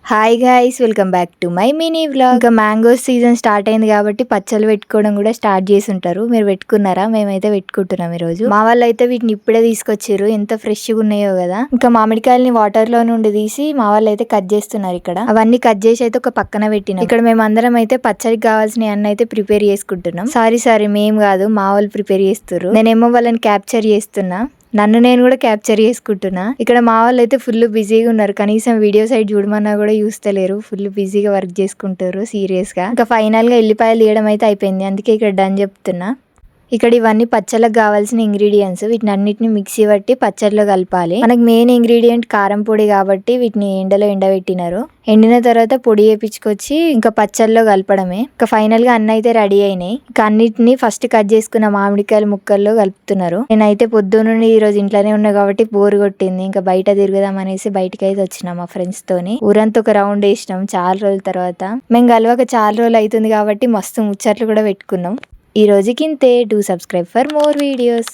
Hi guys, welcome back to my mini vlog. ఇంకా mango season start అయింది కాబట్టి పచ్చళ్ళు పెట్టుకోవడం కూడా స్టార్ట్ చేసి ఉంటారు. మీరు పెట్టుకున్నారా? మేమైతే పెట్టుకుంటున్నాం ఈ రోజు. మా వాళ్ళు అయితే వీటిని ఇప్పుడే తీసుకొచ్చారు. ఎంత ఫ్రెష్ గా ఉన్నాయో కదా. ఇంకా మామిడికాయలని వాటర్ లో నుండి తీసి మా వాళ్ళు అయితే కట్ చేస్తున్నారు. ఇక్కడ అవన్నీ కట్ చేసి అయితే ఒక పక్కన పెట్టినాం. ఇక్కడ మేము అందరం అయితే పచ్చడికి కావాల్సిన అన్ని అయితే ప్రిపేర్ చేసుకుంటున్నాం. సారీ మేము కాదు, మా వాళ్ళు ప్రిపేర్ చేస్తారు. నేనేమో వాళ్ళని క్యాప్చర్ చేస్తున్నా. నన్ను నేను కూడా క్యాప్చర్ చేసుకుంటున్నా. ఇక్కడ మా వాళ్ళు అయితే ఫుల్ బిజీగా ఉన్నారు. కనీసం వీడియో సైడ్ చూడమన్నా కూడా చూస్తలేరు. ఫుల్ బిజీగా వర్క్ చేసుకుంటారు సీరియస్ గా. ఇంకా ఫైనల్ గా ఎల్లిపాయలు తీయడం అయితే అయిపోయింది. అందుకే ఇక్కడ డన్ చెప్తున్నా. ఇక్కడ ఇవన్నీ పచ్చళ్ళకి కావాల్సిన ఇంగ్రీడియంట్స్. వీటిని అన్నిటిని మిక్సీ పట్టి పచ్చడిలో కలపాలి. మనకి మెయిన్ ఇంగ్రీడియంట్ కారం పొడి కాబట్టి వీటిని ఎండలో ఎండబెట్టినారు. ఎండిన తర్వాత పొడి వేపించుకొచ్చి ఇంకా పచ్చడిలో కలపడమే. ఇంకా ఫైనల్ గా అన్ని అయితే రెడీ అయినాయి. ఇంకా అన్నిటిని ఫస్ట్ కట్ చేసుకున్న మామిడికాయల ముక్కల్లో కలుపుతున్నారు. నేనైతే పొద్దున్న ఈ రోజు ఇంట్లోనే ఉన్నా కాబట్టి బోర్ కొట్టింది. ఇంకా బయట తిరుగుదాం అనేసి బయటకి అయితే వచ్చినాం మా ఫ్రెండ్స్ తోని. ఊరంతా ఒక రౌండ్ వేసినాం చాలా రోజుల తర్వాత. మేము కలవక చాలా రోజులు అవుతుంది కాబట్టి మస్తు ముచ్చట్లు కూడా పెట్టుకున్నాం. ఈ రోజుకింతే. Do subscribe for more videos.